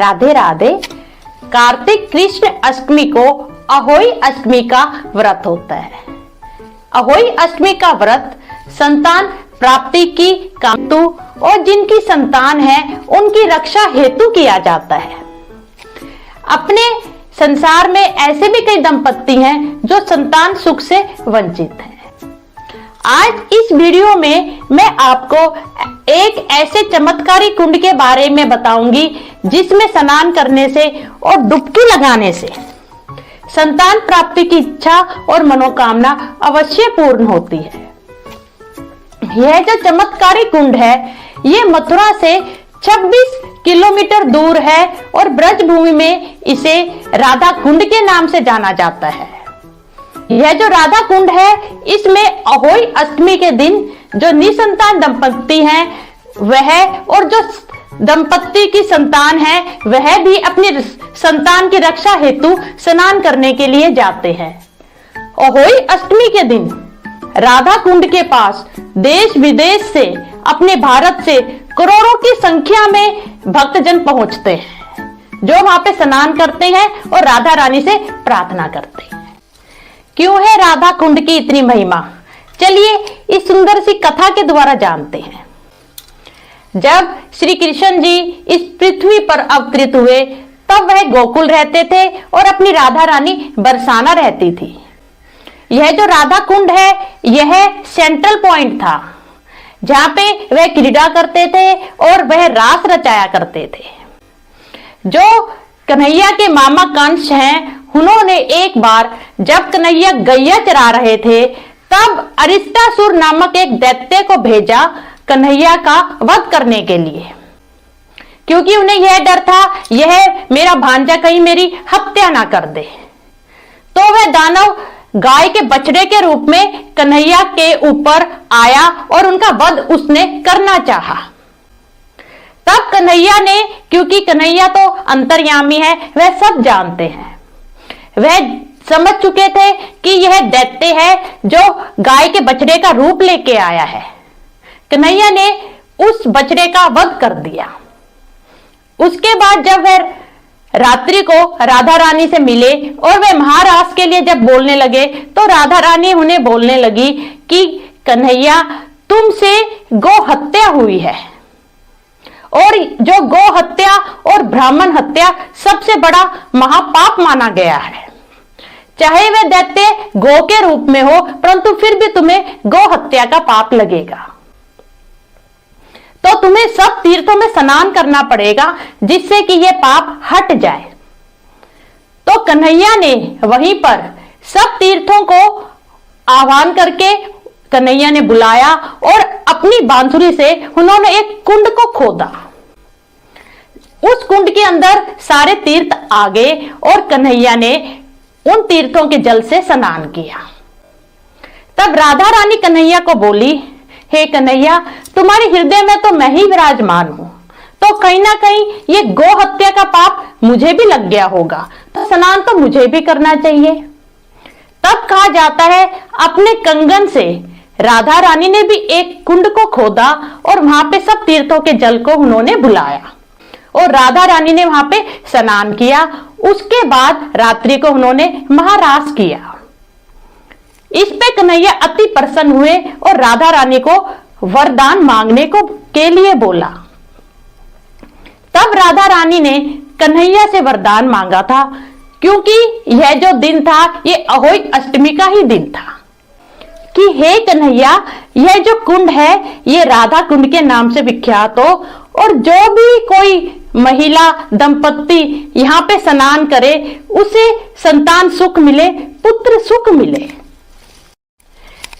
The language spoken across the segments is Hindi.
राधे राधे। कार्तिक कृष्ण अष्टमी को अहोई अष्टमी का व्रत होता है। अहोई अष्टमी का व्रत संतान प्राप्ति की कामना और जिनकी संतान है उनकी रक्षा हेतु किया जाता है। अपने संसार में ऐसे भी कई दंपत्ति हैं जो संतान सुख से वंचित हैं। आज इस वीडियो में मैं आपको एक ऐसे चमत्कारी कुंड के बारे में बताऊंगी जिसमें स्नान करने से और डुबकी लगाने से संतान प्राप्ति की इच्छा और मनोकामना अवश्य पूर्ण होती है। यह जो चमत्कारी कुंड है ये मथुरा से 26 किलोमीटर दूर है और ब्रजभूमि में इसे राधा कुंड के नाम से जाना जाता है। यह जो राधा कुंड है इसमें अहोई अष्टमी के दिन जो निसंतान दंपत्ति हैं वह और जो दंपत्ति की संतान है वह भी अपनी संतान की रक्षा हेतु स्नान करने के लिए जाते हैं। अहोई अष्टमी के दिन राधा कुंड के पास देश विदेश से अपने भारत से करोड़ों की संख्या में भक्तजन पहुंचते हैं जो वहां पे स्नान करते हैं और राधा रानी से प्रार्थना करते हैं। क्यों है राधा कुंड की इतनी महिमा, चलिए इस सुंदर सी कथा के द्वारा जानते हैं। जब श्री कृष्ण जी इस पृथ्वी पर अवतरित हुए तब वह गोकुल रहते थे और अपनी राधा रानी बरसाना रहती थी। यह जो राधा कुंड है यह सेंट्रल पॉइंट था जहां पे वह क्रीड़ा करते थे और वह रास रचाया करते थे। जो कन्हैया के मामा कंस हैं उन्होंने एक बार जब कन्हैया गैया चरा रहे थे तब अरिष्टासुर नामक एक दैत्य को भेजा कन्हैया का वध करने के लिए, क्योंकि उन्हें यह डर था यह मेरा भांजा कहीं मेरी हत्या ना कर दे। तो वह दानव गाय के बछड़े के रूप में कन्हैया के ऊपर आया और उनका वध उसने करना चाहा। तब कन्हैया ने, क्योंकि कन्हैया तो अंतर्यामी है वह सब जानते हैं, वह समझ चुके थे कि यह दैत्य है जो गाय के बछड़े का रूप लेके आया है। कन्हैया ने उस बछड़े का वध कर दिया। उसके बाद जब वह रात्रि को राधा रानी से मिले और वे महारास के लिए जब बोलने लगे तो राधा रानी उन्हें बोलने लगी कि कन्हैया तुमसे गौ हत्या हुई है और जो गौ हत्या और ब्राह्मण हत्या सबसे बड़ा महापाप माना गया है। चाहे वह दैत्य गौ के रूप में हो परंतु फिर भी तुम्हें गौ हत्या का पाप लगेगा। तो तुम्हें सब तीर्थों में स्नान करना पड़ेगा जिससे कि यह पाप हट जाए। तो कन्हैया ने वहीं पर सब तीर्थों को आह्वान करके कन्हैया ने बुलाया और अपनी बांसुरी से उन्होंने एक कुंड को खोदा। उस कुंड के अंदर सारे तीर्थ आ गए और कन्हैया ने उन तीर्थों के जल से स्नान किया। तब राधा रानी कन्हैया को बोली, हे कन्हैया तुम्हारे हृदय में तो मैं ही विराजमान हूं, तो कहीं ना कहीं ये गौ हत्या का पाप मुझे भी लग गया होगा, तो स्नान तो मुझे भी करना चाहिए। तब कहा जाता है अपने कंगन से राधा रानी ने भी एक कुंड को खोदा और वहां पे सब तीर्थों के जल को उन्होंने बुलाया और राधा रानी ने वहां पे स्नान किया। उसके बाद रात्रि को उन्होंने महारास किया। इस पे कन्हैया अति प्रसन्न हुए और राधा रानी को वरदान मांगने के लिए बोला। तब राधा रानी ने कन्हैया से वरदान मांगा था, क्योंकि यह जो दिन था ये अहोई अष्टमी का ही दिन था, कि हे कन्हैया यह जो कुंड है ये राधा कुंड के नाम से विख्यात हो और जो भी कोई महिला दंपत्ति यहाँ पे स्नान करे उसे संतान सुख मिले, पुत्र सुख मिले।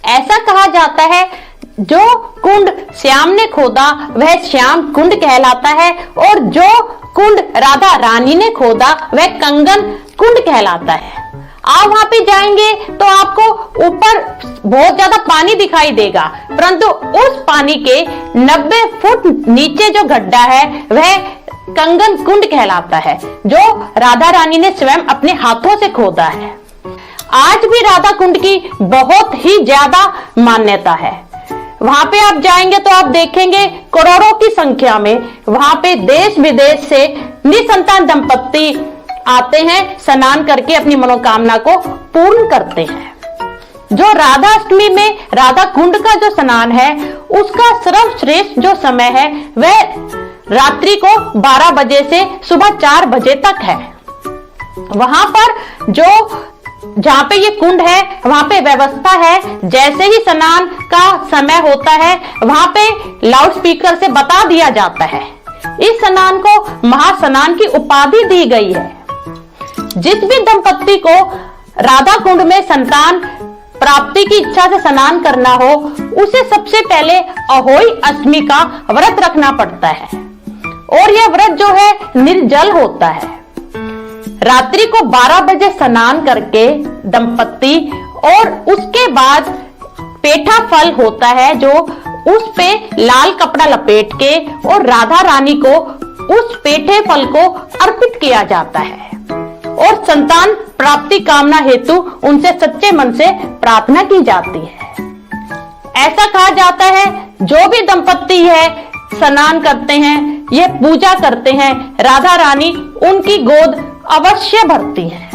ऐसा कहा जाता है जो कुंड श्याम ने खोदा वह श्याम कुंड कहलाता है और जो कुंड राधा रानी ने खोदा वह कंगन कुंड कहलाता है। आप वहां पे जाएंगे तो आपको ऊपर बहुत ज्यादा पानी दिखाई देगा, परंतु उस पानी के 90 फुट नीचे जो गड्ढा है वह कंगन कुंड कहलाता है, जो राधा रानी ने स्वयं अपने हाथों से खोदा है। आज भी राधा कुंड की बहुत ही ज्यादा मान्यता है। वहां पे आप जाएंगे तो आप देखेंगे करोड़ों की संख्या में वहां पे देश विदेश से निसंतान दंपत्ति आते हैं, स्नान करके अपनी मनोकामना को पूर्ण करते हैं। जो राधा अष्टमी में राधा कुंड का जो स्नान है, उसका सर्वश्रेष्ठ जो समय है वह रात्रि को 12 बजे से सुबह 4 बजे तक है। वहां पर जहां पे ये कुंड है वहां पे व्यवस्था है, जैसे ही स्नान का समय होता है वहां पे लाउड स्पीकर से बता दिया जाता है। इस स्नान को महास्नान की उपाधि दी गई है। जिस भी दंपत्ति को राधा कुंड में संतान प्राप्ति की इच्छा से स्नान करना हो, उसे सबसे पहले अहोई अष्टमी का व्रत रखना पड़ता है और यह व्रत जो है निर्जल होता है। रात्रि को 12 बजे स्नान करके दंपत्ति और उसके बाद पेठा फल होता है जो उस पे लाल कपड़ा लपेट के और राधा रानी को उस पेठे फल को अर्पित किया जाता है और संतान प्राप्ति कामना हेतु उनसे सच्चे मन से प्रार्थना की जाती है। ऐसा कहा जाता है जो भी दंपत्ति है स्नान करते हैं, यह पूजा करते हैं, राधा रानी उनकी गोद अवश्य भरती है।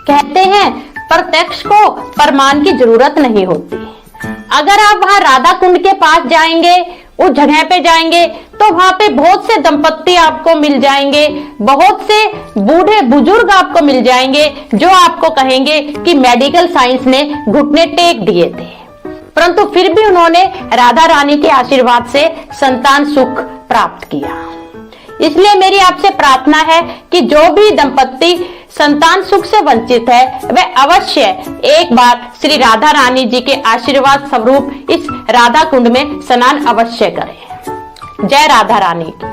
कहते हैं प्रत्यक्ष को प्रमाण की जरूरत नहीं होती। अगर आप वहां राधा कुंड के पास जाएंगे, उस जगह पे जाएंगे, तो वहां पे बहुत से दंपत्ति आपको मिल जाएंगे, बहुत से बूढ़े बुजुर्ग आपको मिल जाएंगे जो आपको कहेंगे कि मेडिकल साइंस ने घुटने टेक दिए थे, परंतु फिर भी उन्होंने राधा रानी के आशीर्वाद से संतान सुख प्राप्त किया। इसलिए मेरी आपसे प्रार्थना है कि जो भी दंपत्ति संतान सुख से वंचित है वह अवश्य एक बार श्री राधा रानी जी के आशीर्वाद स्वरूप इस राधा कुंड में स्नान अवश्य करें। जय राधा रानी की।